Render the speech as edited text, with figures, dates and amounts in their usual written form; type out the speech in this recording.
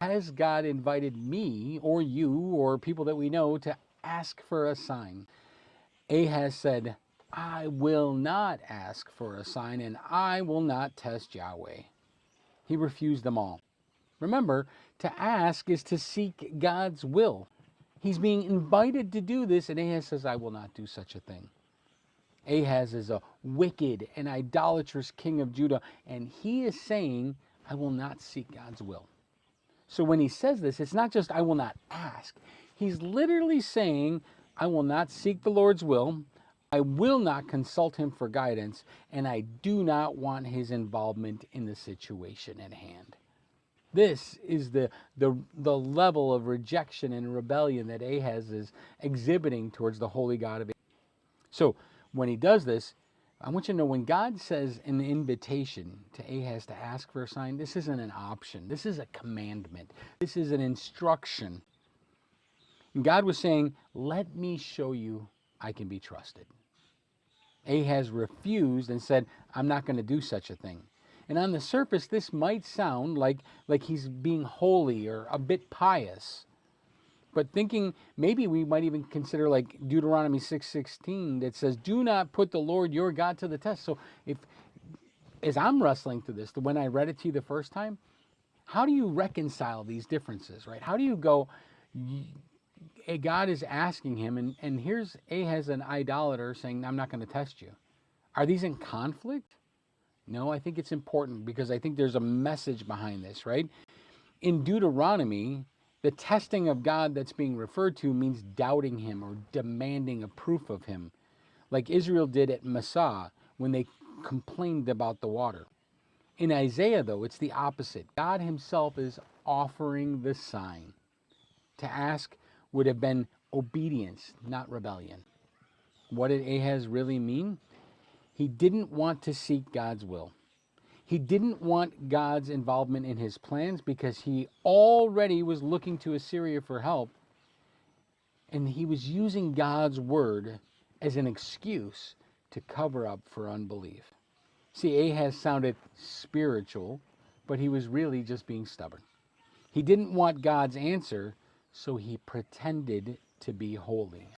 Has God invited me or you or people that we know to ask for a sign? Ahaz said, I will not ask for a sign and I will not test Yahweh. He refused them all. Remember, to ask is to seek God's will. He's being invited to do this, and Ahaz says, I will not do such a thing. Ahaz is a wicked and idolatrous king of Judah, and he is saying, I will not seek God's will. So when he says this, it's not just, I will not ask. He's literally saying, I will not seek the Lord's will. I will not consult him for guidance, and I do not want his involvement in the situation at hand. This is the level of rejection and rebellion that Ahaz is exhibiting towards the holy God of Israel. So when he does this, I want you to know when God says an invitation to Ahaz to ask for a sign, this isn't an option. This is a commandment. This is an instruction. And God was saying, let me show you I can be trusted. Ahaz refused and said, I'm not going to do such a thing. And on the surface, this might sound like he's being holy or a bit pious. But thinking maybe we might even consider like Deuteronomy 6:16 that says, "Do not put the Lord your God to the test." So if as I'm wrestling through this, when I read it to you the first time, how do you reconcile these differences, right? How do you go? God is asking him, and here's Ahaz, an idolater, saying, "I'm not going to test you." Are these in conflict? No, I think it's important because I think there's a message behind this, right? In Deuteronomy, the testing of God that's being referred to means doubting him or demanding a proof of him, like Israel did at Massah when they complained about the water. In Isaiah, though, it's the opposite. God himself is offering the sign. To ask would have been obedience, not rebellion. What did Ahaz really mean? He didn't want to seek God's will. He didn't want God's involvement in his plans because he already was looking to Assyria for help, and he was using God's word as an excuse to cover up for unbelief. See, Ahaz sounded spiritual, but he was really just being stubborn. He didn't want God's answer, so he pretended to be holy.